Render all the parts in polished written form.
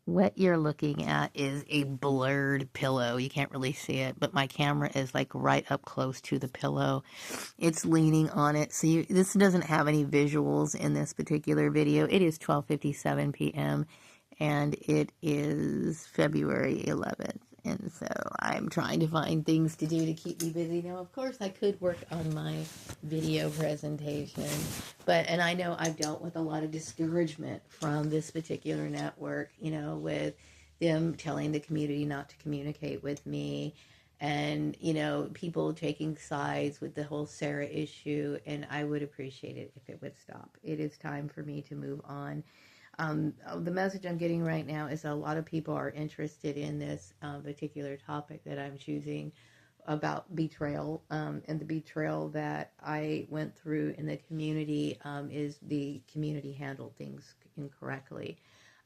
What you're looking at is a blurred pillow. You can't really see it, but my camera is like right up close to the pillow. It's leaning on it. So this doesn't have any visuals in this particular video. It is 12:57 p.m. and it is February 11th. And so I'm trying to find things to do to keep me busy. Now, of course, I could work on my video presentation, and I know I've dealt with a lot of discouragement from this particular network, with them telling the community not to communicate with me, and people taking sides with the whole Sarah issue. And I would appreciate it if it would stop. It is time for me to move on. The message I'm getting right now is a lot of people are interested in this particular topic that I'm choosing about betrayal, and the betrayal that I went through in the community is the community handled things incorrectly.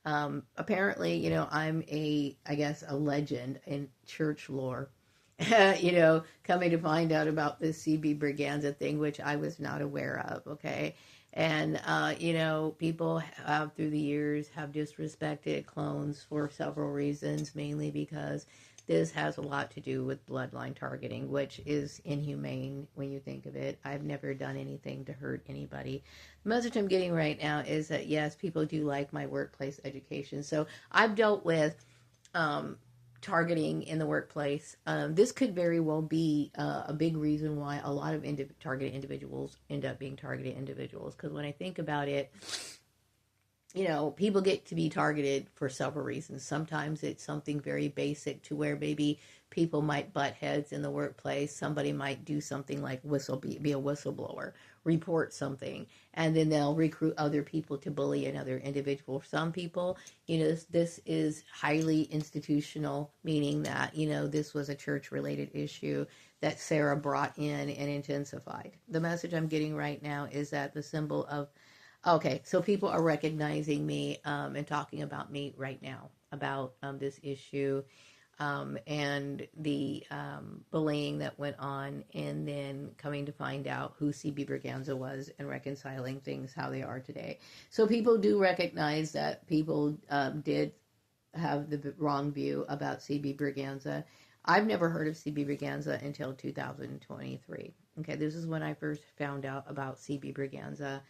Apparently, I'm I guess, a legend in church lore. Coming to find out about this CB Braganza thing, which I was not aware of, okay? And, people have, through the years, have disrespected clones for several reasons, mainly because this has a lot to do with bloodline targeting, which is inhumane when you think of it. I've never done anything to hurt anybody. The message I'm getting right now is that, yes, people do like my workplace education. So I've dealt with targeting in the workplace. This could very well be a big reason why a lot of targeted individuals end up being targeted individuals. Because when I think about it, people get to be targeted for several reasons. Sometimes it's something very basic to where maybe people might butt heads in the workplace. Somebody might do something like be a whistleblower, report something, and then they'll recruit other people to bully another individual. For some people, this is highly institutional, meaning that, this was a church-related issue that Sarah brought in and intensified. The message I'm getting right now is that the symbol of Okay, so people are recognizing me and talking about me right now about this issue and the bullying that went on, and then coming to find out who CB Braganza was and reconciling things how they are today. So people do recognize that people did have the wrong view about CB Braganza. I've never heard of CB Braganza until 2023. Okay, this is when I first found out about CB Braganza.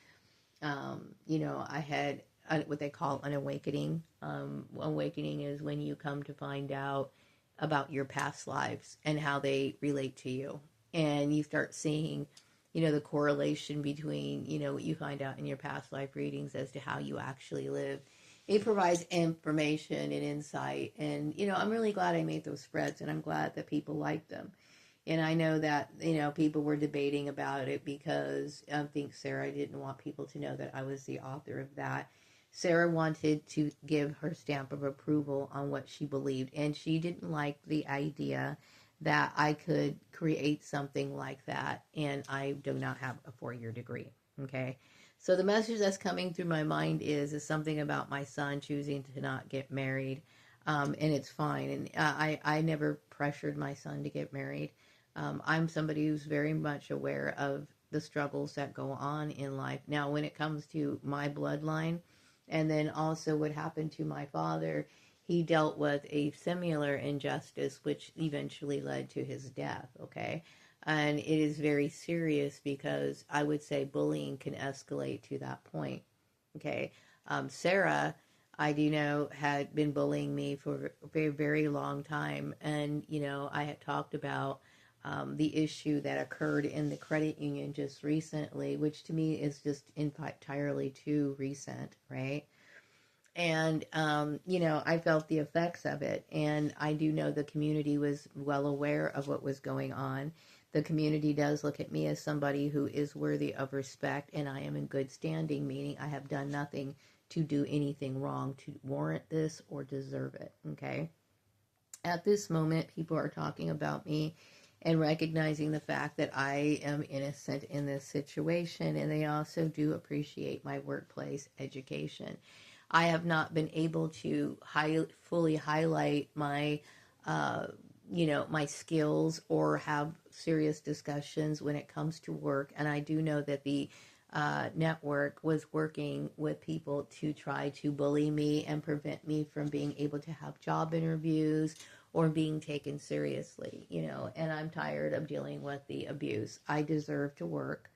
I had what they call an awakening. Awakening is when you come to find out about your past lives and how they relate to you. And you start seeing, the correlation between, what you find out in your past life readings as to how you actually live. It provides information and insight. And, I'm really glad I made those spreads, and I'm glad that people like them. And I know that, people were debating about it because I think Sarah didn't want people to know that I was the author of that. Sarah wanted to give her stamp of approval on what she believed, and she didn't like the idea that I could create something like that, and I do not have a 4-year degree, okay? So the message that's coming through my mind is something about my son choosing to not get married, and it's fine. And I never pressured my son to get married. I'm somebody who's very much aware of the struggles that go on in life. Now, when it comes to my bloodline, and then also what happened to my father, he dealt with a similar injustice, which eventually led to his death, okay? And it is very serious because I would say bullying can escalate to that point, okay? Sarah, I do know, had been bullying me for a very, very long time. And, I had talked about the issue that occurred in the credit union just recently, which to me is just entirely too recent, right? And, I felt the effects of it. And I do know the community was well aware of what was going on. The community does look at me as somebody who is worthy of respect, and I am in good standing, meaning I have done nothing to do anything wrong to warrant this or deserve it, okay? At this moment, people are talking about me and recognizing the fact that I am innocent in this situation, and they also do appreciate my workplace education. I have not been able to fully highlight my, my skills or have serious discussions when it comes to work. And I do know that the network was working with people to try to bully me and prevent me from being able to have job interviews or being taken seriously, and I'm tired of dealing with the abuse. I deserve to work.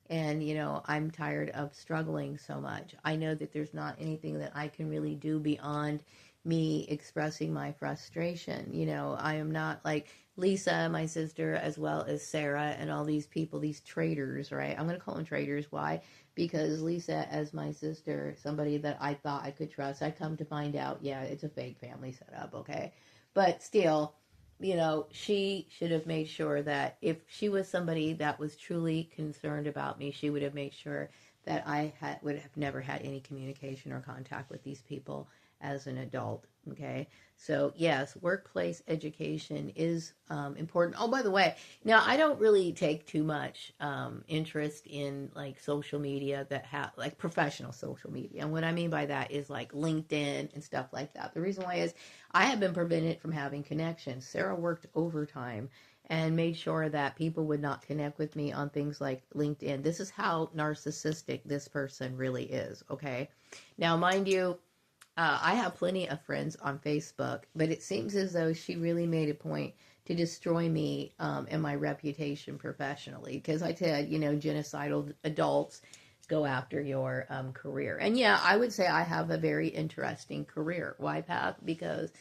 And, I'm tired of struggling so much. I know that there's not anything that I can really do beyond me expressing my frustration. I am not like Lisa, my sister, as well as Sarah and all these people, these traitors, right? I'm going to call them traitors. Why? Because Lisa, as my sister, somebody that I thought I could trust, I come to find out, yeah, it's a fake family setup, okay? But still, she should have made sure that if she was somebody that was truly concerned about me, she would have made sure that would have never had any communication or contact with these people as an adult. Okay, so yes, workplace education is important. Oh, by the way, now I don't really take too much interest in like social media that have like professional social media, and what I mean by that is like LinkedIn and stuff like that. The reason why is I have been prevented from having connections. Sarah worked overtime and made sure that people would not connect with me on things like LinkedIn. This is how narcissistic this person really is, okay? Now, mind you, I have plenty of friends on Facebook, but it seems as though she really made a point to destroy me and my reputation professionally. Because I said, genocidal adults go after your career. And yeah, I would say I have a very interesting career. Why, Path? Because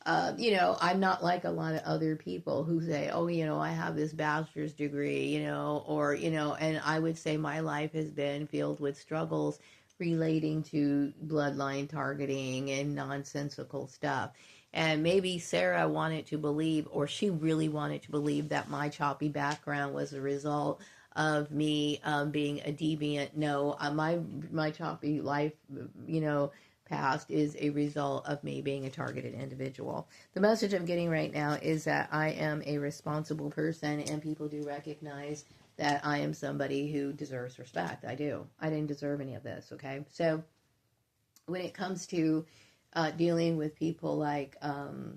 I'm not like a lot of other people who say, oh, I have this bachelor's degree, or, and I would say my life has been filled with struggles relating to bloodline targeting and nonsensical stuff. And maybe Sarah wanted to believe, or she really wanted to believe, that my choppy background was a result of me being a deviant. No, my choppy life, past is a result of me being a targeted individual. The message I'm getting right now is that I am a responsible person, and people do recognize that I am somebody who deserves respect. I do. I didn't deserve any of this, okay? So when it comes to dealing with people like, how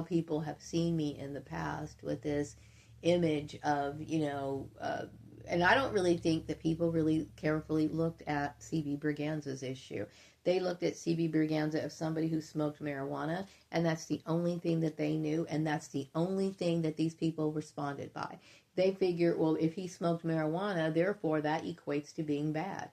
people have seen me in the past with this image of, and I don't really think that people really carefully looked at C.B. Berganza's issue. They looked at C.B. Berganza as somebody who smoked marijuana, and that's the only thing that they knew, and that's the only thing that these people responded by. They figure, well, if he smoked marijuana, therefore that equates to being bad.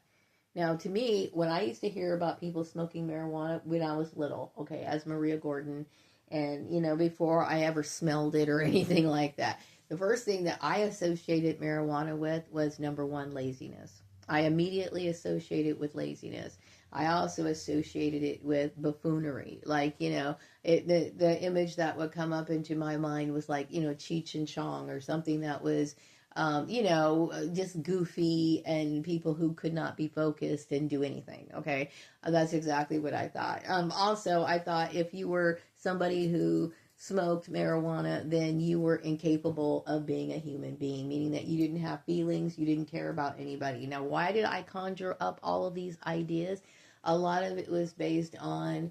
Now, to me, when I used to hear about people smoking marijuana when I was little, okay, as Maria Gordon, and, before I ever smelled it or anything like that, the first thing that I associated marijuana with was, number one, laziness. I immediately associated it with laziness. I also associated it with buffoonery. Like, the image that would come up into my mind was like, Cheech and Chong, or something that was, just goofy, and people who could not be focused and do anything. Okay. That's exactly what I thought. Also, I thought if you were somebody who smoked marijuana, then you were incapable of being a human being, meaning that you didn't have feelings, you didn't care about anybody. Now, why did I conjure up all of these ideas? A lot of it was based on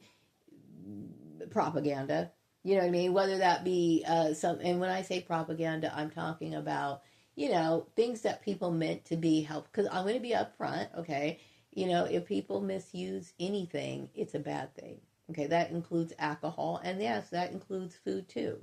propaganda. You know what I mean? Whether that be and when I say propaganda, I'm talking about, things that people meant to be helpful. Because I'm going to be upfront, okay? If people misuse anything, it's a bad thing. Okay, that includes alcohol, and yes, that includes food too.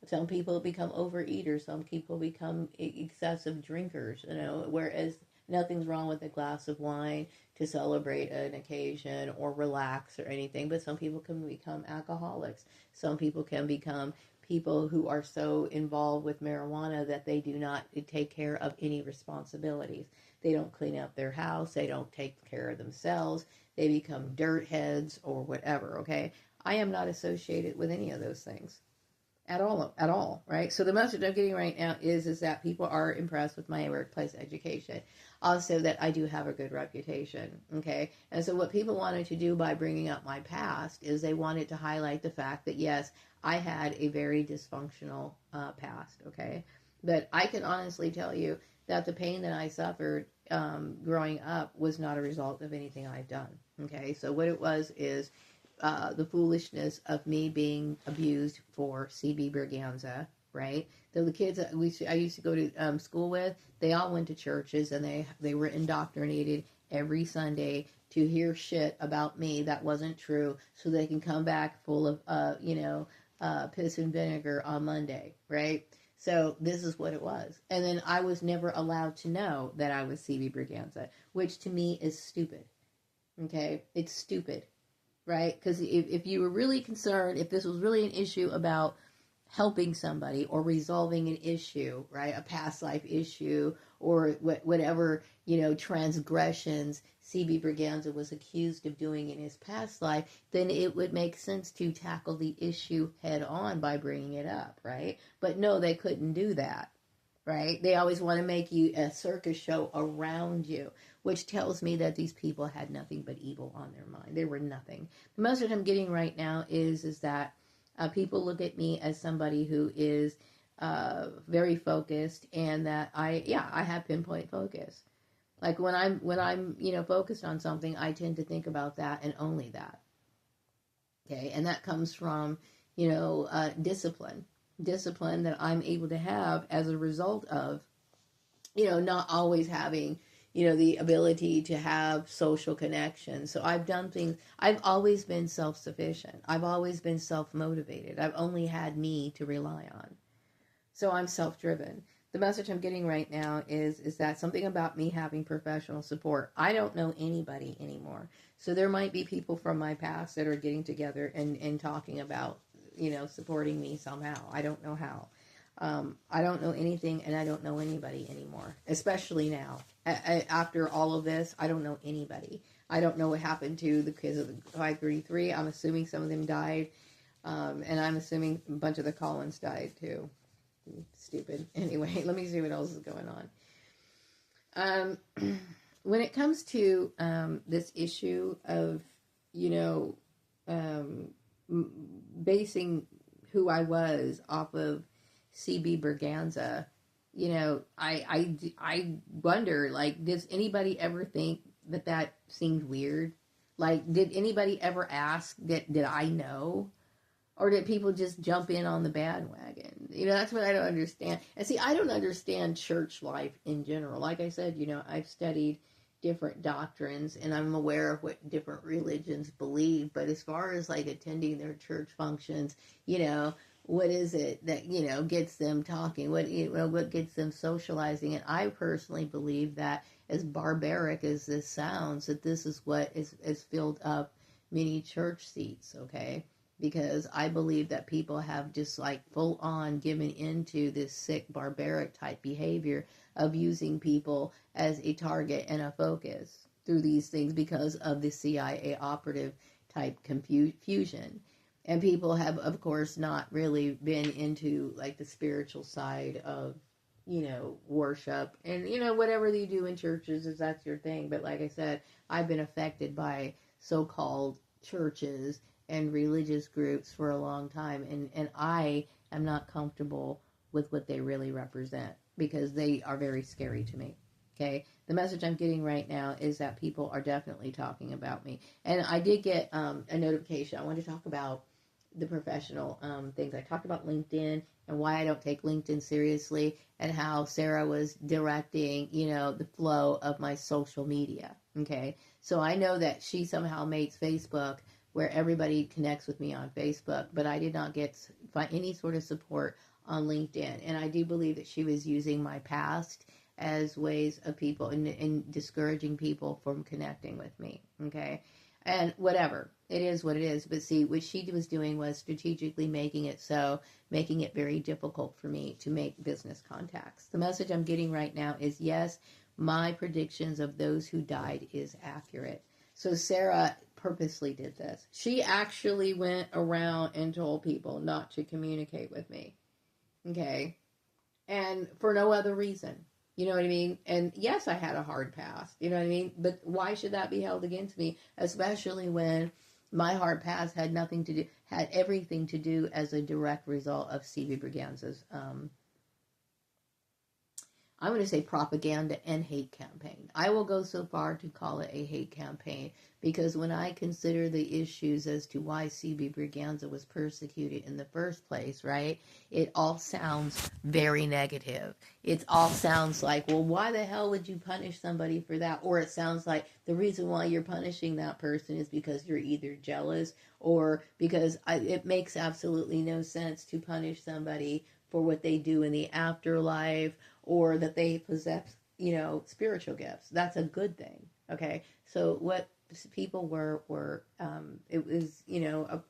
Some people become overeaters, some people become excessive drinkers, whereas nothing's wrong with a glass of wine to celebrate an occasion or relax or anything, but some people can become alcoholics. Some people can become people who are so involved with marijuana that they do not take care of any responsibilities. They don't clean up their house, they don't take care of themselves, they become dirt heads or whatever, okay? I am not associated with any of those things at all, right? So the message I'm getting right now is that people are impressed with my workplace education. Also that I do have a good reputation, okay? And so what people wanted to do by bringing up my past is they wanted to highlight the fact that, yes, I had a very dysfunctional past, okay? But I can honestly tell you that the pain that I suffered growing up was not a result of anything I've done, okay? So what it was is the foolishness of me being abused for C.B. Berganza, right? So the kids that I used to go to school with, they all went to churches, and they were indoctrinated every Sunday to hear shit about me that wasn't true, so they can come back full of piss and vinegar on Monday, right? So this is what it was. And then I was never allowed to know that I was CB Braganza, which to me is stupid. Okay? It's stupid, right? Because if you were really concerned, if this was really an issue about helping somebody or resolving an issue, right? A past life issue or whatever, transgressions CB Braganza was accused of doing in his past life, then it would make sense to tackle the issue head on by bringing it up, right? But no, they couldn't do that, right? They always want to make you a circus show around you, which tells me that these people had nothing but evil on their mind. They were nothing. The message I'm getting right now is that people look at me as somebody who is very focused, and that I have pinpoint focus. Like when I'm focused on something, I tend to think about that and only that. Okay, and that comes from discipline that I'm able to have as a result of not always having the ability to have social connections. So I've done things. I've always been self-sufficient. I've always been self-motivated. I've only had me to rely on. So I'm self-driven. The message I'm getting right now is that something about me having professional support. I don't know anybody anymore. So there might be people from my past that are getting together and talking about, supporting me somehow. I don't know how. I don't know anything, and I don't know anybody anymore, especially now. After all of this, I don't know anybody. I don't know what happened to the kids of the 533. I'm assuming some of them died, and I'm assuming a bunch of the Collins died too. Stupid. Anyway, let me see what else is going on. When it comes to this issue of, basing who I was off of CB Braganza, I wonder, like, does anybody ever think that seemed weird? Like, did anybody ever ask did I know? Or did people just jump in on the bandwagon? That's what I don't understand. And see, I don't understand church life in general. Like I said, I've studied different doctrines, and I'm aware of what different religions believe. But as far as like attending their church functions, what is it that gets them talking? What gets them socializing? And I personally believe that, as barbaric as this sounds, that this is what is filled up many church seats. Okay, because I believe that people have just like full on given into this sick, barbaric type behavior of using people as a target and a focus through these things because of the CIA operative type confusion. And people have, of course, not really been into like the spiritual side of, worship and, whatever you do in churches, is that's your thing. But like I said, I've been affected by so-called churches and religious groups for a long time. And I am not comfortable with what they really represent because they are very scary to me. Okay. The message I'm getting right now is that people are definitely talking about me. And I did get a notification. I want to talk about the professional things. I talked about LinkedIn and why I don't take LinkedIn seriously, and how Sarah was directing, the flow of my social media. Okay. So I know that she somehow makes Facebook where everybody connects with me on Facebook, but I did not find any sort of support on LinkedIn. And I do believe that she was using my past as ways of people and discouraging people from connecting with me. Okay. And whatever, it is what it is. But see, what she was doing was strategically making it very difficult for me to make business contacts. The message I'm getting right now is, yes, my predictions of those who died is accurate. So Sarah purposely did this. She actually went around and told people not to communicate with me. Okay. And for no other reason. You know what I mean? And yes, I had a hard past. You know what I mean? But why should that be held against me? Especially when my hard past had everything to do as a direct result of CB Braganza's I'm going to say propaganda and hate campaign. I will go so far to call it a hate campaign because when I consider the issues as to why C.B. Braganza was persecuted in the first place, right, it all sounds very negative. It all sounds like, well, why the hell would you punish somebody for that? Or it sounds like the reason why you're punishing that person is because you're either jealous or because it makes absolutely no sense to punish somebody for what they do in the afterlife or that they possess, spiritual gifts. That's a good thing. Okay. So what people were it was,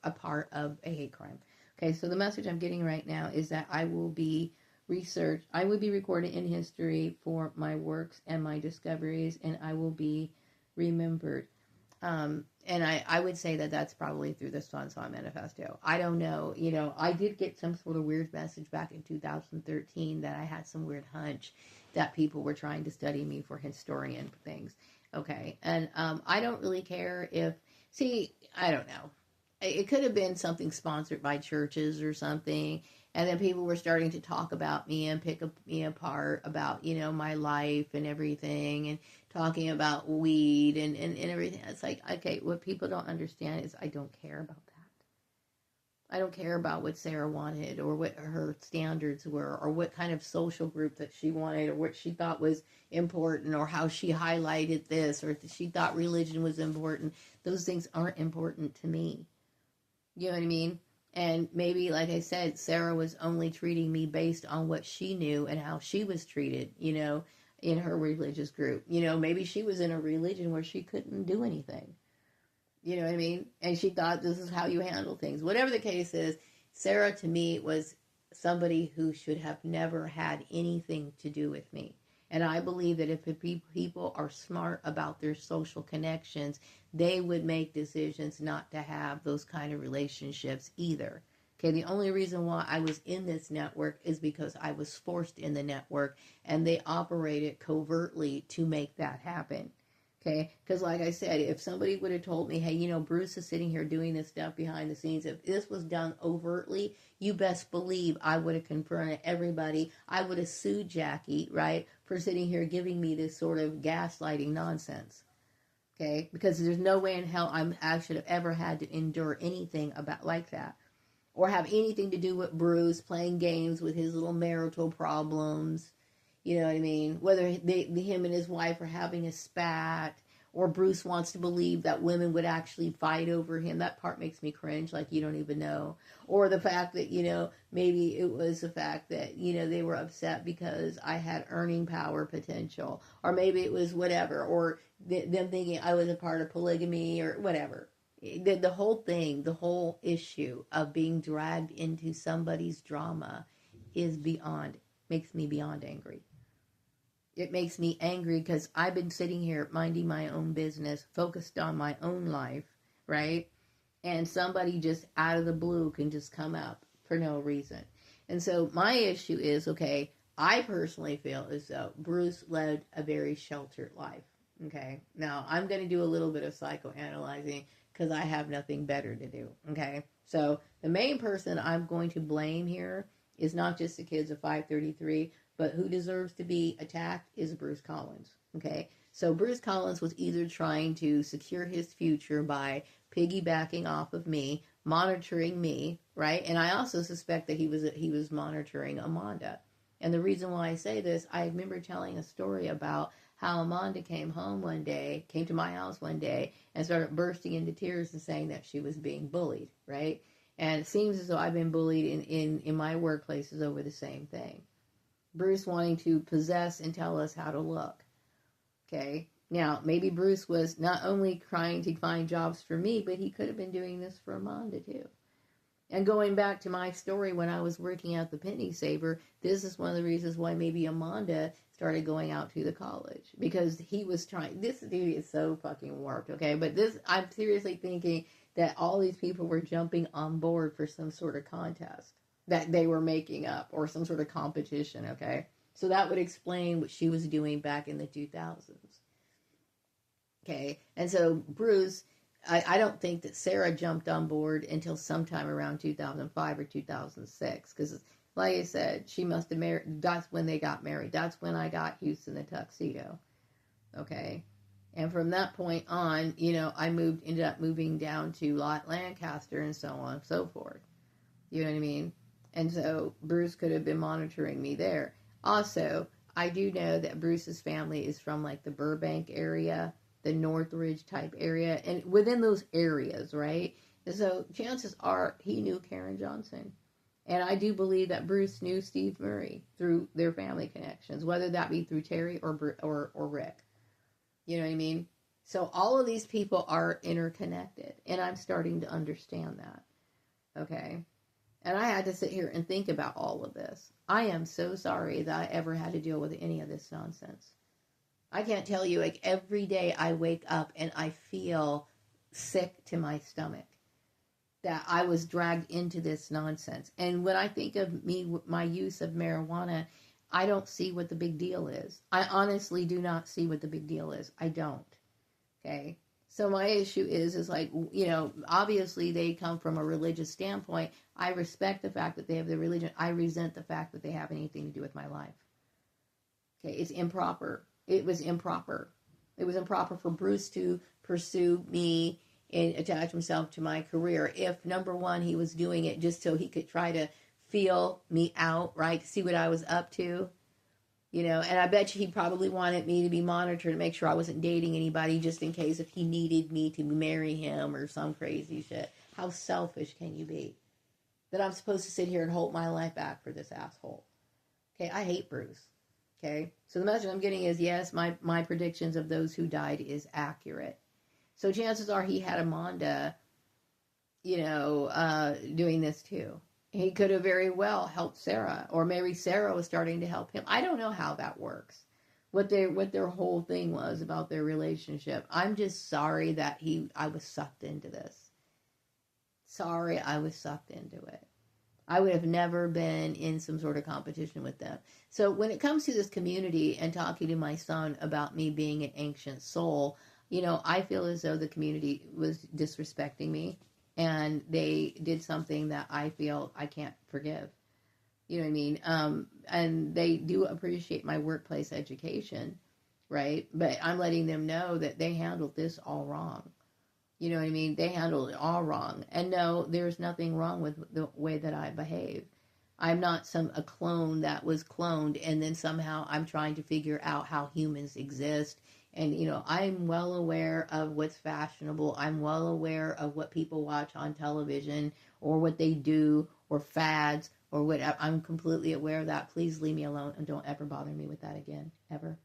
a part of a hate crime. Okay. So the message I'm getting right now is that I will be recorded in history for my works and my discoveries, and I will be remembered. And I would say that that's probably through the Swan Song Manifesto. I don't know. I did get some sort of weird message back in 2013 that I had some weird hunch that people were trying to study me for historian things. Okay. And I don't really care I don't know. It could have been something sponsored by churches or something. And then people were starting to talk about me and pick me apart about, my life and everything. And talking about weed and everything. It's like, okay, what people don't understand is I don't care about that. I don't care about what Sarah wanted or what her standards were or what kind of social group that she wanted or what she thought was important or how she highlighted this or she thought religion was important. Those things aren't important to me. You know what I mean? And maybe, like I said, Sarah was only treating me based on what she knew and how she was treated, in her religious group. Maybe she was in a religion where she couldn't do anything. You know what I mean? And she thought this is how you handle things. Whatever the case is, Sarah to me was somebody who should have never had anything to do with me. And I believe that if people are smart about their social connections, they would make decisions not to have those kind of relationships either. Okay, the only reason why I was in this network is because I was forced in the network and they operated covertly to make that happen. Okay, because like I said, if somebody would have told me, hey, Bruce is sitting here doing this stuff behind the scenes, if this was done overtly, you best believe I would have confronted everybody. I would have sued Jackie, right, for sitting here giving me this sort of gaslighting nonsense. Okay, because there's no way in hell I should have ever had to endure anything about like that. Or have anything to do with Bruce playing games with his little marital problems. You know what I mean? Whether him and his wife are having a spat, or Bruce wants to believe that women would actually fight over him. That part makes me cringe, like you don't even know. Or the fact that, maybe it was the fact that, they were upset because I had earning power potential. Or maybe it was whatever. Or them thinking I was a part of polygamy or whatever. The whole thing, the whole issue of being dragged into somebody's drama makes me beyond angry. It makes me angry because I've been sitting here minding my own business, focused on my own life, right? And somebody just out of the blue can just come up for no reason. And so my issue is, okay, I personally feel as though Bruce led a very sheltered life. Okay, now I'm going to do a little bit of psychoanalyzing because I have nothing better to do. Okay, so the main person I'm going to blame here is not just the kids of 533, but who deserves to be attacked is Bruce Collins. Okay, so Bruce Collins was either trying to secure his future by piggybacking off of me, monitoring me, right? And I also suspect that he was monitoring Amanda. And the reason why I say this, I remember telling a story about how Amanda came to my house one day, and started bursting into tears and saying that she was being bullied, right? And it seems as though I've been bullied in my workplaces over the same thing. Bruce wanting to possess and tell us how to look. Okay? Now, maybe Bruce was not only trying to find jobs for me, but he could have been doing this for Amanda too. And going back to my story when I was working at the Penny Saver, this is one of the reasons why maybe Amanda started going out to the college. Because he was trying, this dude is so fucking warped, okay? But I'm seriously thinking that all these people were jumping on board for some sort of contest that they were making up, or some sort of competition, okay? So that would explain what she was doing back in the 2000s. Okay, and so Bruce, I don't think that Sarah jumped on board until sometime around 2005 or 2006, because like I said, she must have married. That's when they got married. That's when I got Houston the tuxedo. Okay. And from that point on, I ended up moving down to Lancaster and so on and so forth. You know what I mean? And so Bruce could have been monitoring me there. Also, I do know that Bruce's family is from like the Burbank area, the Northridge type area, and within those areas, right? And so chances are he knew Karen Johnson. And I do believe that Bruce knew Steve Murray through their family connections, whether that be through Terry or Rick. You know what I mean? So all of these people are interconnected, and I'm starting to understand that. Okay? And I had to sit here and think about all of this. I am so sorry that I ever had to deal with any of this nonsense. I can't tell you, like, every day I wake up and I feel sick to my stomach that I was dragged into this nonsense. And when I think of my use of marijuana, I don't see what the big deal is. I honestly do not see what the big deal is. I don't. Okay? So my issue is like, obviously they come from a religious standpoint. I respect the fact that they have the religion. I resent the fact that they have anything to do with my life. Okay, it's improper. It was improper. It was improper for Bruce to pursue me and attach himself to my career. If, number one, he was doing it just so he could try to feel me out, right, to see what I was up to. And I bet you he probably wanted me to be monitored to make sure I wasn't dating anybody just in case if he needed me to marry him or some crazy shit. How selfish can you be? That I'm supposed to sit here and hold my life back for this asshole. Okay, I hate Bruce. Okay, so the message I'm getting is, yes, my predictions of those who died is accurate. So chances are he had Amanda, doing this too. He could have very well helped Sarah, or maybe Sarah was starting to help him. I don't know how that works, what their whole thing was about their relationship. I'm just sorry that I was sucked into this. Sorry I was sucked into it. I would have never been in some sort of competition with them. So when it comes to this community and talking to my son about me being an ancient soul, I feel as though the community was disrespecting me. And they did something that I feel I can't forgive. You know what I mean? And they do appreciate my workplace education, right? But I'm letting them know that they handled this all wrong. You know what I mean? They handled it all wrong. And no, there's nothing wrong with the way that I behave. I'm not a clone that was cloned and then somehow I'm trying to figure out how humans exist. And, I'm well aware of what's fashionable. I'm well aware of what people watch on television or what they do or fads or whatever. I'm completely aware of that. Please leave me alone and don't ever bother me with that again, ever.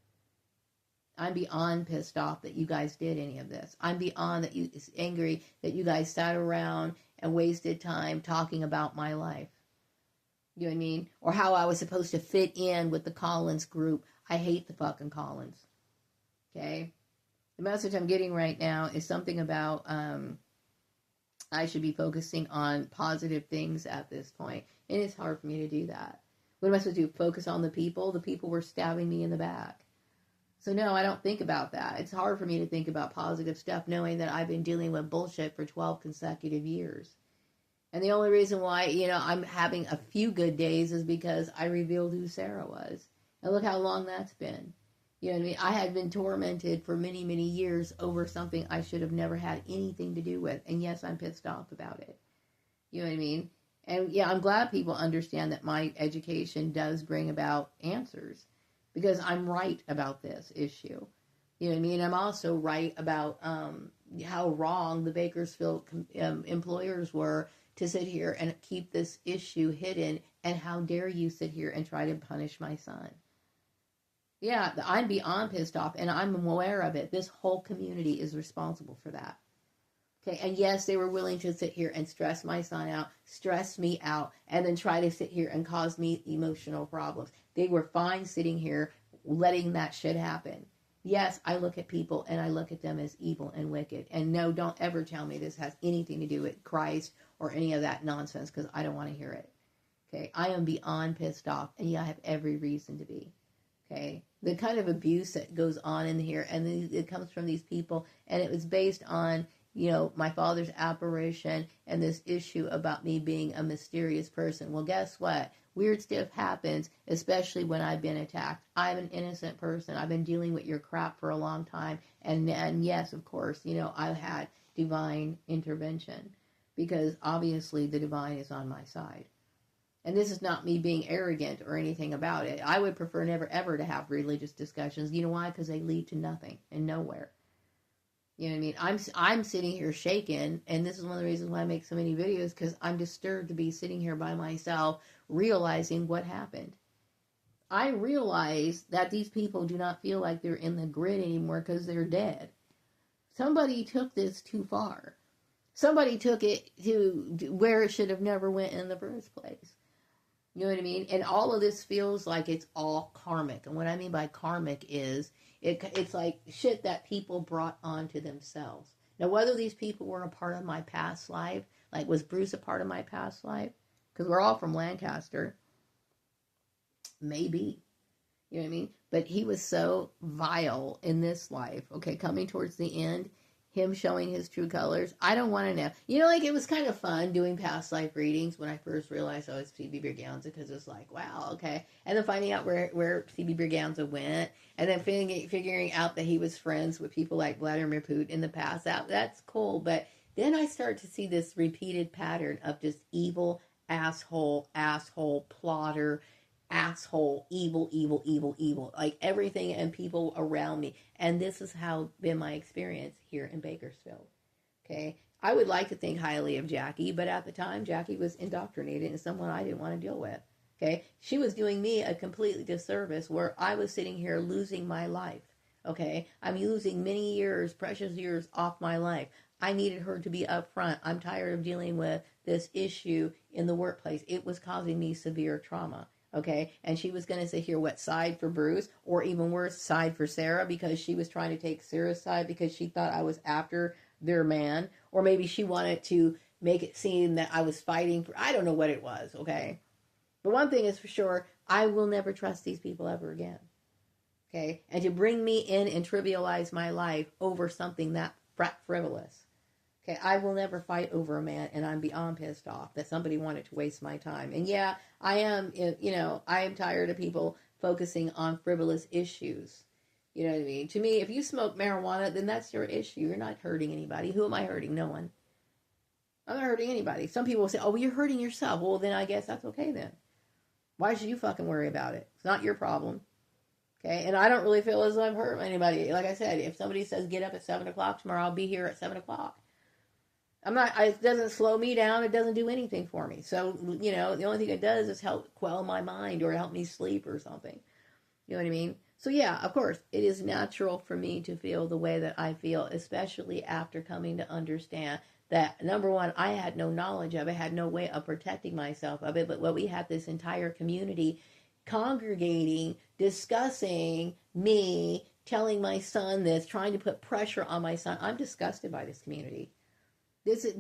I'm beyond pissed off that you guys did any of this. I'm beyond angry that you guys sat around and wasted time talking about my life. You know what I mean? Or how I was supposed to fit in with the Collins group. I hate the fucking Collins. Okay? The message I'm getting right now is something about I should be focusing on positive things at this point. And it's hard for me to do that. What am I supposed to do? Focus on the people? The people were stabbing me in the back. So no, I don't think about that. It's hard for me to think about positive stuff knowing that I've been dealing with bullshit for 12 consecutive years. And the only reason why, I'm having a few good days is because I revealed who Sarah was. And look how long that's been. You know what I mean? I had been tormented for many, many years over something I should have never had anything to do with. And yes, I'm pissed off about it. You know what I mean? And yeah, I'm glad people understand that my education does bring about answers. Because I'm right about this issue. You know what I mean? I'm also right about how wrong the Bakersfield employers were to sit here and keep this issue hidden. And how dare you sit here and try to punish my son? Yeah, I'm beyond pissed off, and I'm aware of it. This whole community is responsible for that. Okay, and yes, they were willing to sit here and stress my son out, stress me out, and then try to sit here and cause me emotional problems. They were fine sitting here letting that shit happen. Yes, I look at people and I look at them as evil and wicked. And no, don't ever tell me this has anything to do with Christ or any of that nonsense, because I don't want to hear it. Okay, I am beyond pissed off, and yeah, I have every reason to be. Okay, the kind of abuse that goes on in here, and it comes from these people, and it was based on, my father's apparition and this issue about me being a mysterious person. Well, guess what? Weird stuff happens, especially when I've been attacked. I'm an innocent person. I've been dealing with your crap for a long time. And yes, of course, I've had divine intervention because obviously the divine is on my side. And this is not me being arrogant or anything about it. I would prefer never ever to have religious discussions. You know why? Because they lead to nothing and nowhere. You know what I mean? I'm sitting here shaken, and this is one of the reasons why I make so many videos, because I'm disturbed to be sitting here by myself realizing what happened. I realize that these people do not feel like they're in the grid anymore because they're dead. Somebody took this too far. Somebody took it to where it should have never went in the first place. You know what I mean? And all of this feels like it's all karmic. And what I mean by karmic is it's like shit that people brought onto themselves. Now, whether these people were a part of my past life, like was Bruce a part of my past life? Because we're all from Lancaster. Maybe. You know what I mean? But he was so vile in this life. Okay, coming towards the end, him showing his true colors. I don't want to know. It was kind of fun doing past life readings when I first realized I was Phoebe Berganza, because it's like, wow, okay. And then finding out where Phoebe Berganza went, and then figuring out that he was friends with people like Vladimir Putin in the past. That's cool. But then I start to see this repeated pattern of just evil, asshole, plotter, asshole, evil, like everything and people around me. And this has how been my experience here in Bakersfield. Okay. I would like to think highly of Jackie, but at the time, Jackie was indoctrinated and someone I didn't want to deal with. Okay. She was doing me a completely disservice where I was sitting here losing my life. Okay. I'm losing many years, precious years off my life. I needed her to be upfront. I'm tired of dealing with this issue in the workplace. It was causing me severe trauma. Okay, and she was going to sit here, what, side for Bruce, or even worse, side for Sarah, because she was trying to take Sarah's side because she thought I was after their man, or maybe she wanted to make it seem that I was fighting for, I don't know what it was, okay? But one thing is for sure, I will never trust these people ever again, okay? And to bring me in and trivialize my life over something that frivolous. Okay, I will never fight over a man, and I'm beyond pissed off that somebody wanted to waste my time. And yeah, I am tired of people focusing on frivolous issues. You know what I mean? To me, if you smoke marijuana, then that's your issue. You're not hurting anybody. Who am I hurting? No one. I'm not hurting anybody. Some people will say, oh, well, you're hurting yourself. Well, then I guess that's okay then. Why should you fucking worry about it? It's not your problem. Okay, and I don't really feel as though I've hurt anybody. Like I said, if somebody says get up at 7 o'clock tomorrow, I'll be here at 7 o'clock. It doesn't slow me down. It doesn't do anything for me. So, the only thing it does is help quell my mind or help me sleep or something. You know what I mean? So yeah, of course, it is natural for me to feel the way that I feel, especially after coming to understand that, number one, I had no knowledge of it, had no way of protecting myself of it, but we had this entire community congregating, discussing me, telling my son this, trying to put pressure on my son. I'm disgusted by this community.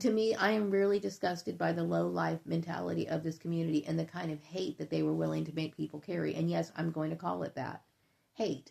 To me, I am really disgusted by the low-life mentality of this community and the kind of hate that they were willing to make people carry. And yes, I'm going to call it that. Hate.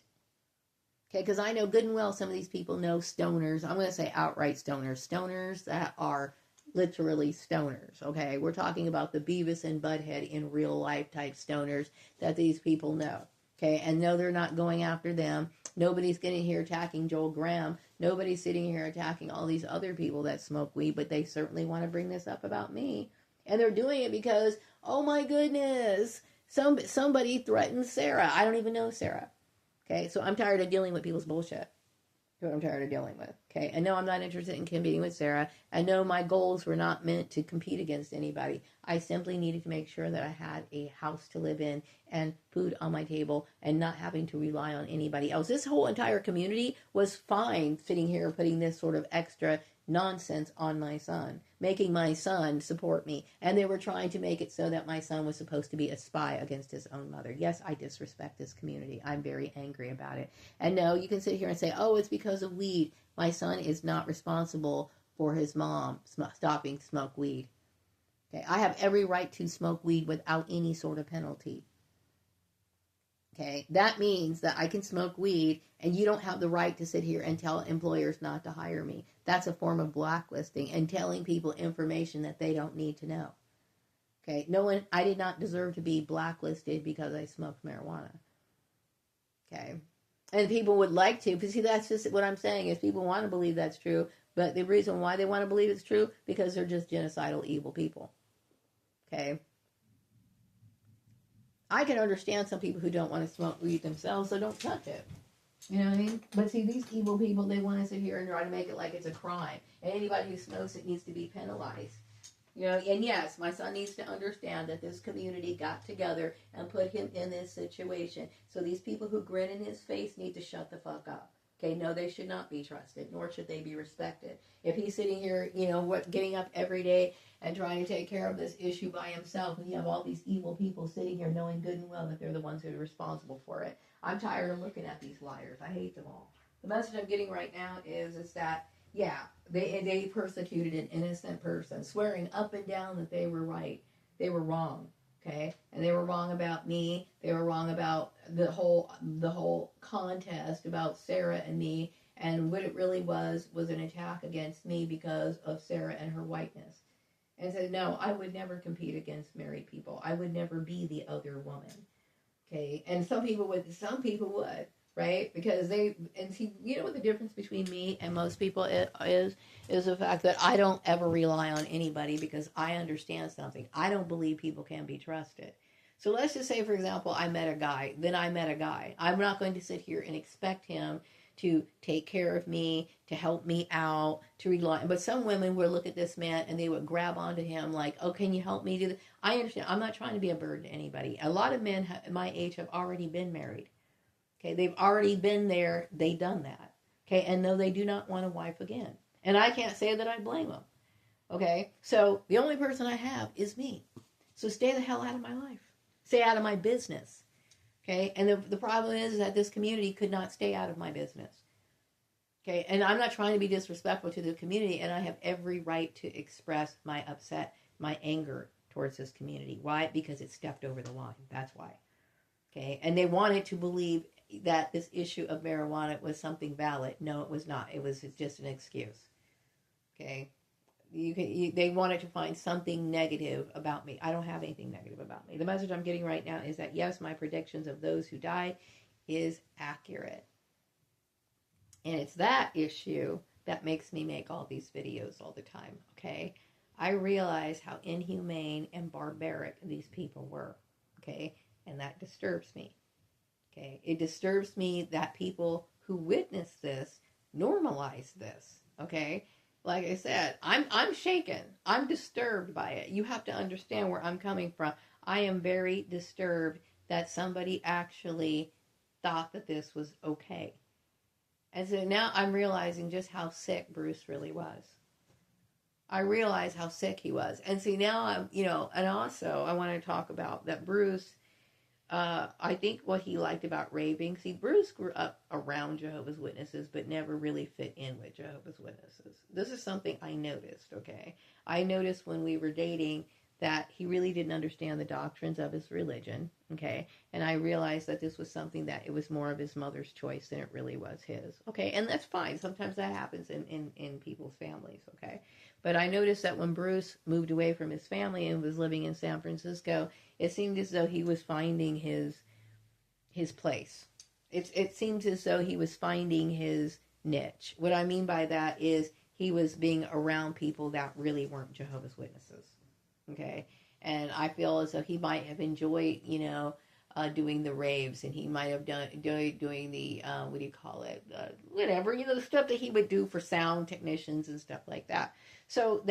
Okay, because I know good and well some of these people know stoners. I'm going to say outright stoners. Stoners that are literally stoners, okay? We're talking about the Beavis and Butthead in real life type stoners that these people know. Okay, and no, they're not going after them. Nobody's getting here attacking Joel Graham. Nobody's sitting here attacking all these other people that smoke weed, but they certainly want to bring this up about me. And they're doing it because, oh my goodness, somebody threatened Sarah. I don't even know Sarah. Okay, so I'm tired of dealing with people's bullshit. That's what I'm tired of dealing with. Okay, and no, I'm not interested in competing with Sarah. I know my goals were not meant to compete against anybody. I simply needed to make sure that I had a house to live in and food on my table and not having to rely on anybody else. This whole entire community was fine sitting here putting this sort of extra nonsense on my son, making my son support me. And they were trying to make it so that my son was supposed to be a spy against his own mother. Yes, I disrespect this community. I'm very angry about it. And no, you can sit here and say, oh, it's because of weed. My son is not responsible for his mom stopping to smoke weed. Okay, I have every right to smoke weed without any sort of penalty. Okay, that means that I can smoke weed and you don't have the right to sit here and tell employers not to hire me. That's a form of blacklisting and telling people information that they don't need to know. Okay, no one, I did not deserve to be blacklisted because I smoked marijuana. Okay, and people would like to, but see, that's just what I'm saying is people want to believe that's true, but the reason why they want to believe it's true because they're just genocidal, evil people. Okay, I can understand some people who don't want to smoke weed themselves, so don't touch it. You know what I mean? But see, these evil people, they want to sit here and try to make it like it's a crime. And anybody who smokes it needs to be penalized. You know, and yes, my son needs to understand that this community got together and put him in this situation. So these people who grin in his face need to shut the fuck up. Okay, no, they should not be trusted, nor should they be respected. If he's sitting here, you know, getting up every day and trying to take care of this issue by himself, and you have all these evil people sitting here knowing good and well that they're the ones who are responsible for it. I'm tired of looking at these liars. I hate them all. The message I'm getting right now is that, yeah, they persecuted an innocent person, swearing up and down that they were right. They were wrong. Okay, and they were wrong about me. They were wrong about the whole contest about Sarah and me. And what it really was an attack against me because of Sarah and her whiteness. And said, no, I would never compete against married people. I would never be the other woman. Okay, and some people would, right? Because and see, you know what the difference between me and most people is the fact that I don't ever rely on anybody because I understand something. I don't believe people can be trusted. So let's just say, for example, I met a guy. I'm not going to sit here and expect him to take care of me, to help me out, to rely. But some women would look at this man and they would grab onto him like, oh, can you help me do this? I understand. I'm not trying to be a burden to anybody. A lot of men my age have already been married. Okay, they've already been there. They've done that. Okay, and no, they do not want a wife again. And I can't say that I blame them. Okay, so the only person I have is me. So stay the hell out of my life. Stay out of my business. Okay, and the problem is that this community could not stay out of my business. Okay, and I'm not trying to be disrespectful to the community, and I have every right to express my upset, my anger towards this community. Why? Because it stepped over the line. That's why. Okay, and they wanted to believe that this issue of marijuana was something valid. No, it was not. It was just an excuse. Okay, they wanted to find something negative about me. I don't have anything negative about me. The message I'm getting right now is that yes, my predictions of those who died is accurate. And it's that issue that makes me make all these videos all the time, okay? I realize how inhumane and barbaric these people were, okay? And that disturbs me, okay? It disturbs me that people who witness this normalize this, okay? Like I said, I'm shaken. I'm disturbed by it. You have to understand where I'm coming from. I am very disturbed that somebody actually thought that this was okay. And so now I'm realizing just how sick Bruce really was. I realize how sick he was. And see, now I'm, and also I want to talk about that Bruce, I think what he liked about raving, see, Bruce grew up around Jehovah's Witnesses, but never really fit in with Jehovah's Witnesses. This is something I noticed, okay? I noticed when we were dating that he really didn't understand the doctrines of his religion, okay? And I realized that this was something that it was more of his mother's choice than it really was his, okay? And that's fine. Sometimes that happens in people's families, okay? But I noticed that when Bruce moved away from his family and was living in San Francisco, it seemed as though he was finding his place. It seems as though he was finding his niche. What I mean by that is he was being around people that really weren't Jehovah's Witnesses. Okay, and I feel as though he might have enjoyed, doing the raves, and he might have doing the what do you call it? Whatever, the stuff that he would do for sound technicians and stuff like that. So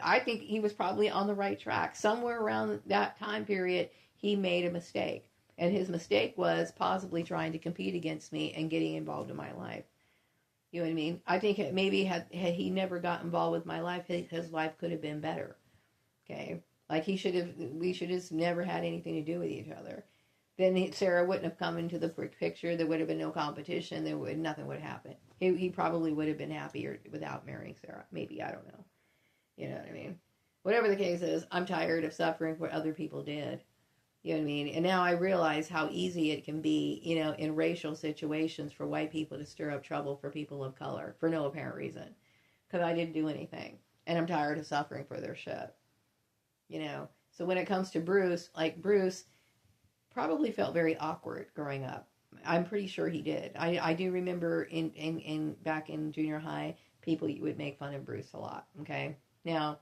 I think he was probably on the right track. Somewhere around that time period, he made a mistake, and his mistake was possibly trying to compete against me and getting involved in my life. You know what I mean? I think maybe had he never got involved with my life, his life could have been better. Okay, like we should have never had anything to do with each other. Then Sarah wouldn't have come into the picture. There would have been no competition. Nothing would happen. He probably would have been happier without marrying Sarah. Maybe, I don't know. You know what I mean? Whatever the case is, I'm tired of suffering what other people did. You know what I mean? And now I realize how easy it can be, you know, in racial situations for white people to stir up trouble for people of color for no apparent reason. Because I didn't do anything. And I'm tired of suffering for their shit. You know? So when it comes to Bruce, like Bruce probably felt very awkward growing up. I'm pretty sure he did. I do remember in back in junior high, people would make fun of Bruce a lot. Okay. Now,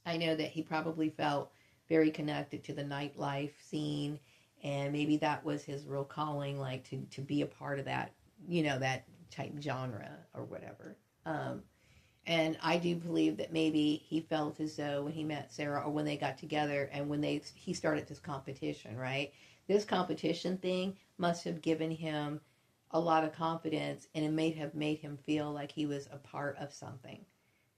I know that he probably felt very connected to the nightlife scene, and maybe that was his real calling, like to be a part of that, you know, that type genre or whatever. And I do believe that maybe he felt as though when he met Sarah or when they got together and when he started this competition, right? This competition thing must have given him a lot of confidence, and it may have made him feel like he was a part of something.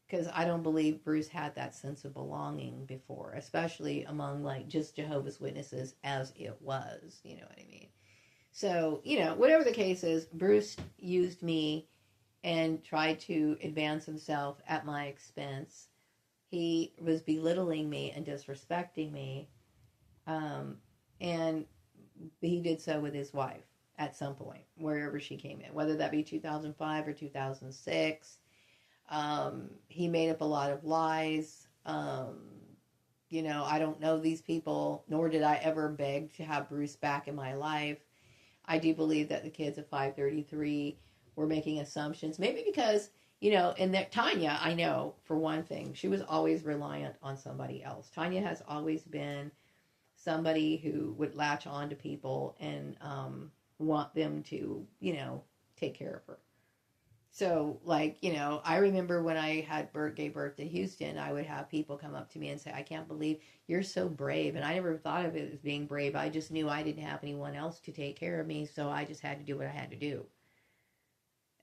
Because I don't believe Bruce had that sense of belonging before, especially among like just Jehovah's Witnesses as it was, you know what I mean? So, you know, whatever the case is, Bruce used me and tried to advance himself at my expense. He was belittling me and disrespecting me. And he did so with his wife at some point, wherever she came in, whether that be 2005 or 2006. He made up a lot of lies. You know, I don't know these people, nor did I ever beg to have Bruce back in my life. I do believe that the kids of 533 were making assumptions, maybe because, you know, and that Tanya, I know for one thing, she was always reliant on somebody else. Tanya has always been somebody who would latch on to people and want them to, you know, take care of her. So, like, you know, I remember when I gave birth to Houston, I would have people come up to me and say, I can't believe you're so brave. And I never thought of it as being brave. I just knew I didn't have anyone else to take care of me, so I just had to do what I had to do.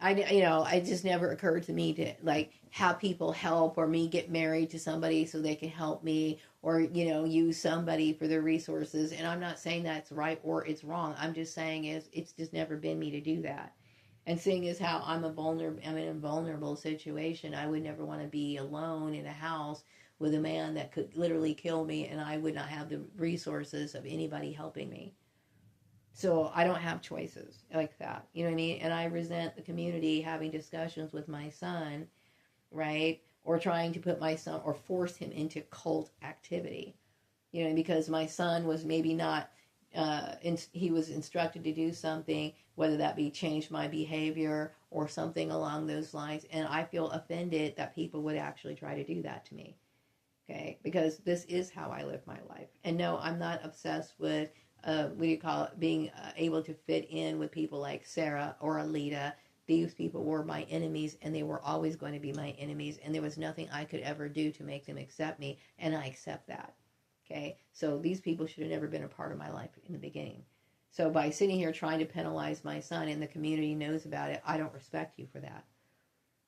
You know, it just never occurred to me to like have people help or me get married to somebody so they can help me or, you know, use somebody for their resources. And I'm not saying that's right or it's wrong. I'm just saying it's just never been me to do that. And seeing as how I'm in a vulnerable situation, I would never want to be alone in a house with a man that could literally kill me and I would not have the resources of anybody helping me. So I don't have choices like that. You know what I mean? And I resent the community having discussions with my son, right? Or trying to put my son or force him into cult activity. You know, because my son was maybe not, he was instructed to do something, whether that be change my behavior or something along those lines. And I feel offended that people would actually try to do that to me. Okay? Because this is how I live my life. And no, I'm not obsessed with what do you call it, being able to fit in with people like Sarah or Alita. These people were my enemies and they were always going to be my enemies and there was nothing I could ever do to make them accept me, and I accept that. Okay, so these people should have never been a part of my life in the beginning. So by sitting here trying to penalize my son and the community knows about it, I don't respect you for that.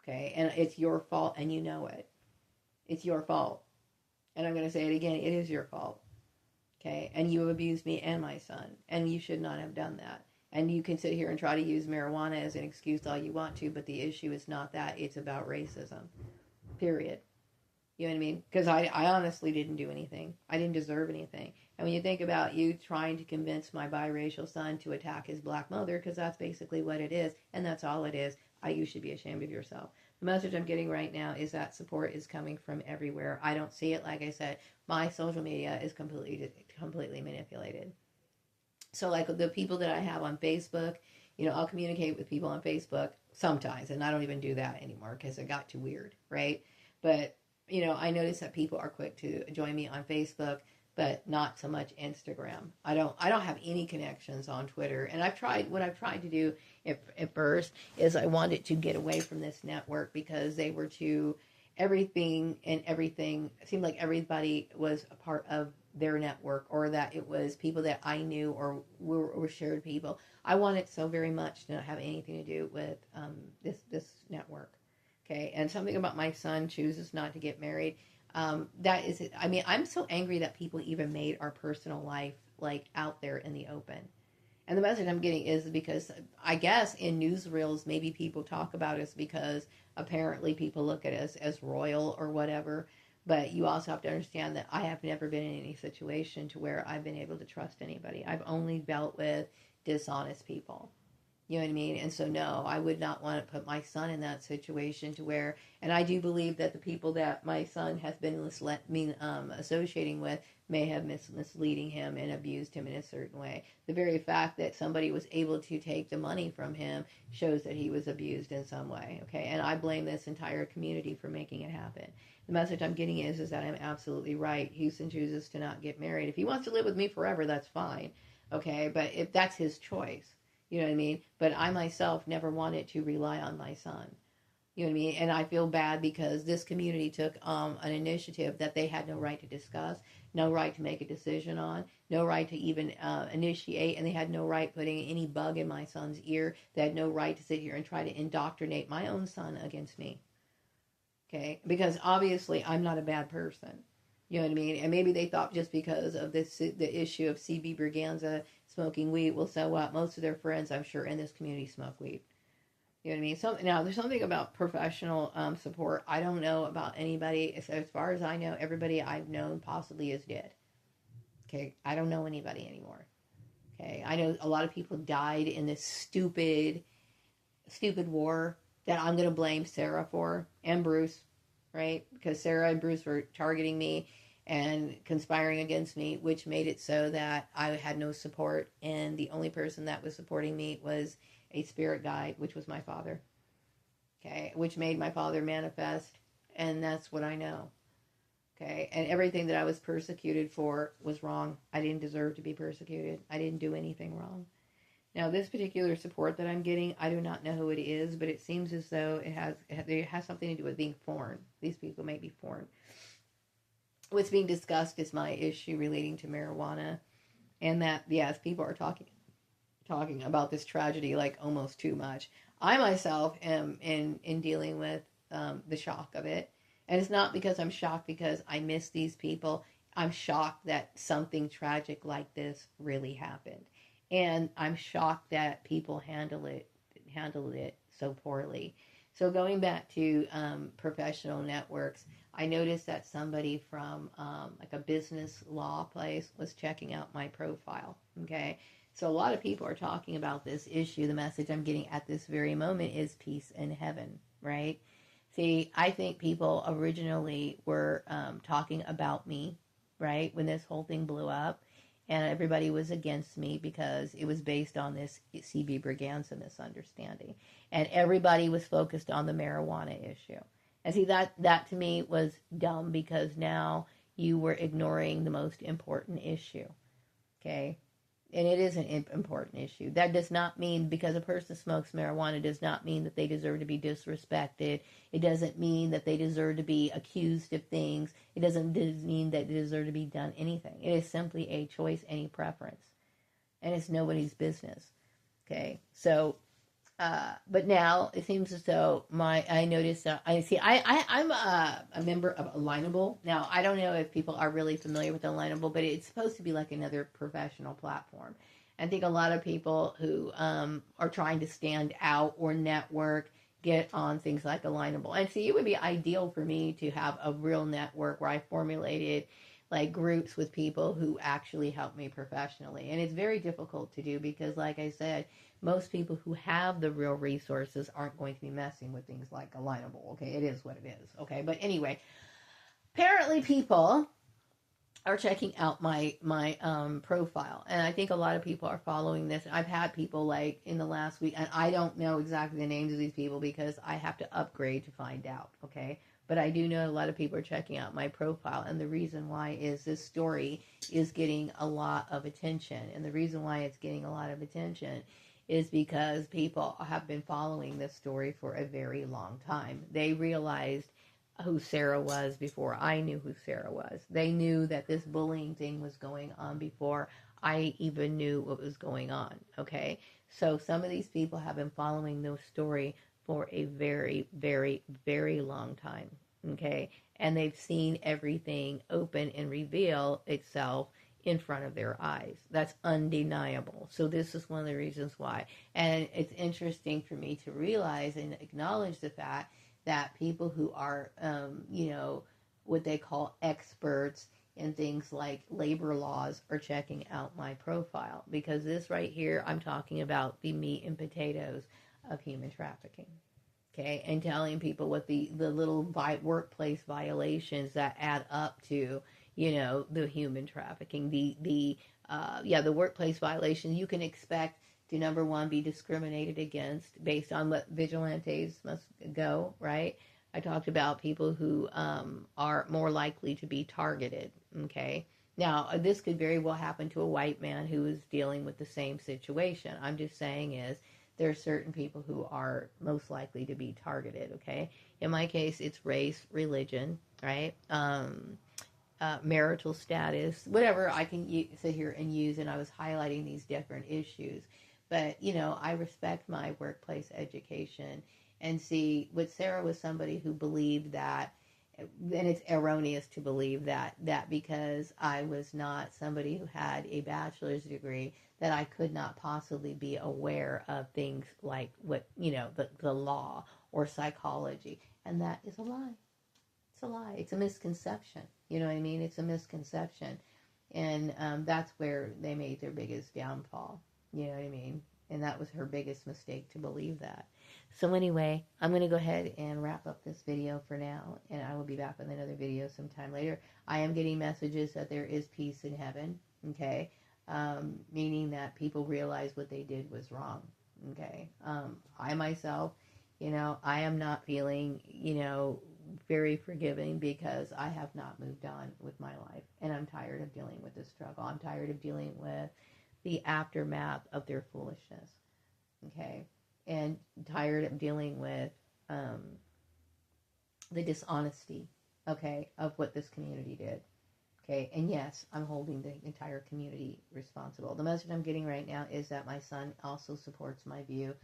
Okay, and it's your fault and you know it. It's your fault. And I'm going to say it again, it is your fault. Okay, and you abused me and my son, and you should not have done that. And you can sit here and try to use marijuana as an excuse all you want to, but the issue is not that. It's about racism. Period. You know what I mean? Because I honestly didn't do anything. I didn't deserve anything. And when you think about you trying to convince my biracial son to attack his black mother, because that's basically what it is, and that's all it is, you should be ashamed of yourself. The message I'm getting right now is that support is coming from everywhere. I don't see it. Like I said, my social media is completely manipulated. So like the people that I have on Facebook, you know, I'll communicate with people on Facebook sometimes, and I don't even do that anymore because it got too weird, right? But, you know, I notice that people are quick to join me on Facebook, but not so much Instagram. I don't have any connections on Twitter. And what I've tried to do at first is I wanted to get away from this network because they were too, everything it seemed like everybody was a part of their network, or that it was people that I knew or were shared people. I wanted so very much to not have anything to do with this network. Okay, and something about my son chooses not to get married. That is it. I mean, I'm so angry that people even made our personal life like out there in the open. And the message I'm getting is because I guess in newsreels, maybe people talk about us because apparently people look at us as royal or whatever. But you also have to understand that I have never been in any situation to where I've been able to trust anybody. I've only dealt with dishonest people. You know what I mean? And so, no, I would not want to put my son in that situation to where, and I do believe that the people that my son has been associating with may have misleading him and abused him in a certain way. The very fact that somebody was able to take the money from him shows that he was abused in some way. Okay. And I blame this entire community for making it happen. The message I'm getting is that I'm absolutely right. Houston chooses to not get married. If he wants to live with me forever, that's fine. Okay. But if that's his choice. You know what I mean? But I myself never wanted to rely on my son. You know what I mean? And I feel bad because this community took an initiative that they had no right to discuss, no right to make a decision on, no right to even initiate, and they had no right putting any bug in my son's ear. They had no right to sit here and try to indoctrinate my own son against me. Okay? Because obviously I'm not a bad person. You know what I mean? And maybe they thought just because of the issue of CB Braganza smoking weed, well, so what? Most of their friends, I'm sure, in this community smoke weed. You know what I mean? Now, there's something about professional support. I don't know about anybody. As far as I know, everybody I've known possibly is dead. Okay? I don't know anybody anymore. Okay? I know a lot of people died in this stupid war that I'm going to blame Sarah for, and Bruce, right? Because Sarah and Bruce were targeting me and conspiring against me, which made it so that I had no support, and the only person that was supporting me was a spirit guide, which was my father. Okay, which made my father manifest, and that's what I know. Okay, and everything that I was persecuted for was wrong. I didn't deserve to be persecuted. I didn't do anything wrong. Now, this particular support that I'm getting, I do not know who it is, but it seems as though it has something to do with being foreign. These people may be foreign. What's being discussed is my issue relating to marijuana, and that, yes, people are talking about this tragedy like almost too much. I myself am in dealing with the shock of it, and it's not because I'm shocked because I miss these people. I'm shocked that something tragic like this really happened, and I'm shocked that people handled it so poorly. So going back to professional networks, I noticed that somebody from like a business law place was checking out my profile. Okay. So a lot of people are talking about this issue. The message I'm getting at this very moment is peace in heaven, right? See, I think people originally were talking about me, right, when this whole thing blew up. And everybody was against me because it was based on this CB Braganza misunderstanding. And everybody was focused on the marijuana issue. And see, that to me was dumb because now you were ignoring the most important issue. Okay? And it is an important issue. That does not mean because a person smokes marijuana does not mean that they deserve to be disrespected. It doesn't mean that they deserve to be accused of things. It doesn't mean that they deserve to be done anything. It is simply a choice, any preference. And it's nobody's business. Okay? So, but now it seems as though I noticed I'm a member of Alignable. Now, I don't know if people are really familiar with Alignable, but it's supposed to be like another professional platform. I think a lot of people who are trying to stand out or network get on things like Alignable. And see, it would be ideal for me to have a real network where I formulated like groups with people who actually help me professionally. And it's very difficult to do because, like I said, most people who have the real resources aren't going to be messing with things like Alignable. Okay, it is what it is. Okay, but anyway, apparently people are checking out my profile, and I think a lot of people are following this. I've had people like in the last week, and I don't know exactly the names of these people because I have to upgrade to find out. Okay. But I do know a lot of people are checking out my profile, and the reason why is this story is getting a lot of attention. And the reason why it's getting a lot of attention is because people have been following this story for a very long time. They realized who Sarah was before I knew who Sarah was. They knew that this bullying thing was going on before I even knew what was going on, okay? So some of these people have been following this story for a very, very, very long time, okay? And they've seen everything open and reveal itself in front of their eyes. That's undeniable. So this is one of the reasons why. And it's interesting for me to realize and acknowledge the fact that people who are, what they call experts in things like labor laws are checking out my profile, because this right here, I'm talking about the meat and potatoes of human trafficking. Okay, and telling people what the little workplace violations that add up to, the human trafficking, the workplace violations you can expect to, number one, be discriminated against based on what vigilantes must go, right? I talked about people who are more likely to be targeted, okay? Now, this could very well happen to a white man who is dealing with the same situation. I'm just saying is there are certain people who are most likely to be targeted, okay? In my case, it's race, religion, right? Marital status, whatever I can sit here and use, and I was highlighting these different issues. But, I respect my workplace education, and see, what Sarah was somebody who believed that, and it's erroneous to believe that because I was not somebody who had a bachelor's degree, that I could not possibly be aware of things like what, the law or psychology. And that is a lie. It's a lie. It's a misconception. You know what I mean? It's a misconception. And that's where they made their biggest downfall. You know what I mean? And that was her biggest mistake, to believe that. So anyway, I'm going to go ahead and wrap up this video for now, and I will be back with another video sometime later. I am getting messages that there is peace in heaven, okay? Meaning that people realize what they did was wrong, okay? I myself, I am not feeling, very forgiving, because I have not moved on with my life, and I'm tired of dealing with this struggle. I'm tired of dealing with the aftermath of their foolishness, okay? And tired of dealing with the dishonesty, okay, of what this community did, okay? And yes, I'm holding the entire community responsible. The message I'm getting right now is that my son also supports my view,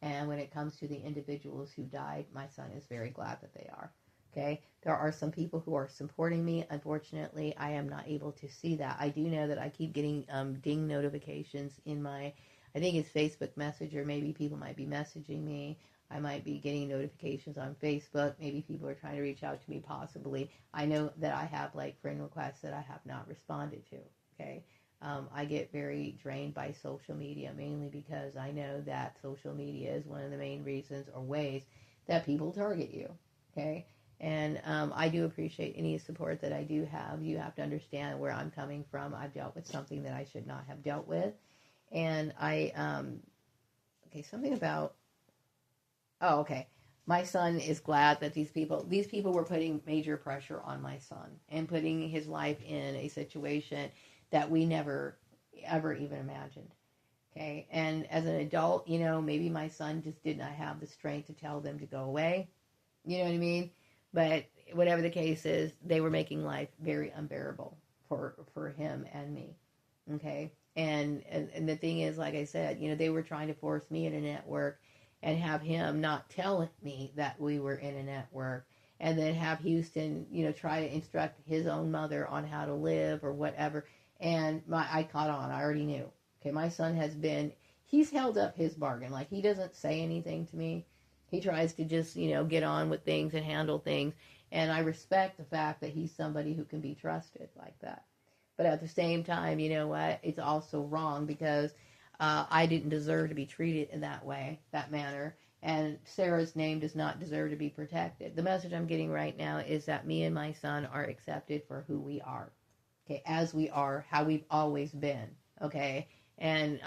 and when it comes to the individuals who died, my son is very glad that they are. Okay, there are some people who are supporting me. Unfortunately, I am not able to see that. I do know that I keep getting ding notifications in my, I think it's Facebook Messenger. Maybe people might be messaging me. I might be getting notifications on Facebook. Maybe people are trying to reach out to me, possibly. I know that I have friend requests that I have not responded to. Okay, I get very drained by social media, mainly because I know that social media is one of the main reasons or ways that people target you. Okay. And I do appreciate any support that I do have. You have to understand where I'm coming from. I've dealt with something that I should not have dealt with. And something about, okay. My son is glad that these people were putting major pressure on my son and putting his life in a situation that we never, ever even imagined. Okay. And as an adult, maybe my son just did not have the strength to tell them to go away. You know what I mean? But whatever the case is, they were making life very unbearable for him and me, okay? And the thing is, like I said, they were trying to force me in a network and have him not tell me that we were in a network, and then have Houston, try to instruct his own mother on how to live or whatever. And I caught on. I already knew. Okay, my son he's held up his bargain. He doesn't say anything to me. He tries to just, get on with things and handle things. And I respect the fact that he's somebody who can be trusted like that. But at the same time, you know what? It's also wrong, because I didn't deserve to be treated in that way, that manner. And Sarah's name does not deserve to be protected. The message I'm getting right now is that me and my son are accepted for who we are. Okay, as we are, how we've always been. Okay, and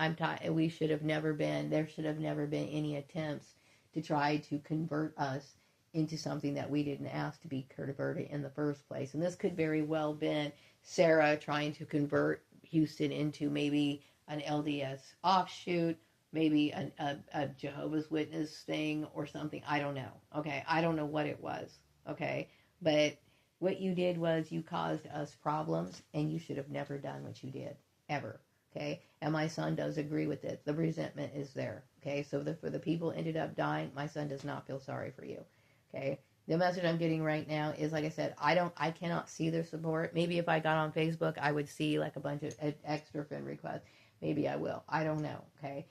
we should have never been. There should have never been any attempts to try to convert us into something that we didn't ask to be converted in the first place. And this could very well been Sarah trying to convert Houston into maybe an LDS offshoot, maybe a Jehovah's Witness thing or something. I don't know. Okay, I don't know what it was. Okay, but what you did was you caused us problems, and you should have never done what you did, ever. Okay, and my son does agree with it. The resentment is there. Okay, so for the people ended up dying, my son does not feel sorry for you. Okay, the message I'm getting right now is, like I said, I cannot see their support. Maybe if I got on Facebook, I would see a bunch of extra friend requests. Maybe I will. I don't know. Okay,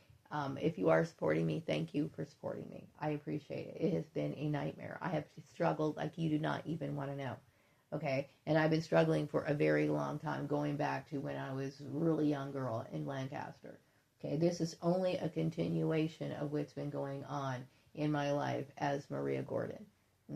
if you are supporting me, thank you for supporting me. I appreciate it. It has been a nightmare. I have struggled like you do not even want to know. Okay, and I've been struggling for a very long time, going back to when I was a really young girl in Lancaster. Okay, this is only a continuation of what's been going on in my life as Maria Gordon.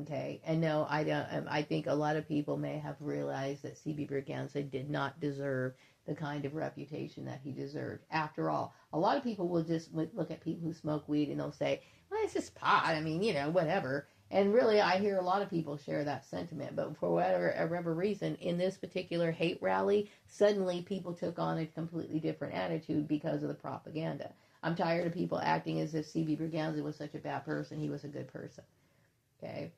Okay, and no, I don't. I think a lot of people may have realized that C.B. Berganza did not deserve the kind of reputation that he deserved. After all, a lot of people will just look at people who smoke weed and they'll say, "Well, it's just pot. I mean, whatever." And really, I hear a lot of people share that sentiment. But for whatever reason, in this particular hate rally, suddenly people took on a completely different attitude because of the propaganda. I'm tired of people acting as if C.B. Berganza was such a bad person. He was a good person. Okay?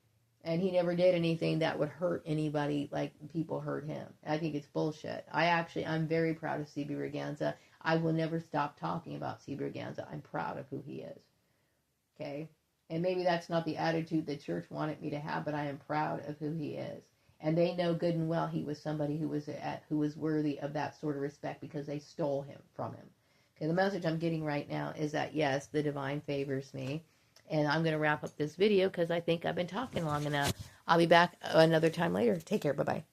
And he never did anything that would hurt anybody like people hurt him. I think it's bullshit. I'm very proud of C.B. Berganza. I will never stop talking about C.B. Berganza. I'm proud of who he is. Okay? And maybe that's not the attitude the church wanted me to have, but I am proud of who he is. And they know good and well he was somebody who was worthy of that sort of respect because they stole him from him. Okay, the message I'm getting right now is that, yes, the divine favors me. And I'm going to wrap up this video because I think I've been talking long enough. I'll be back another time later. Take care. Bye-bye.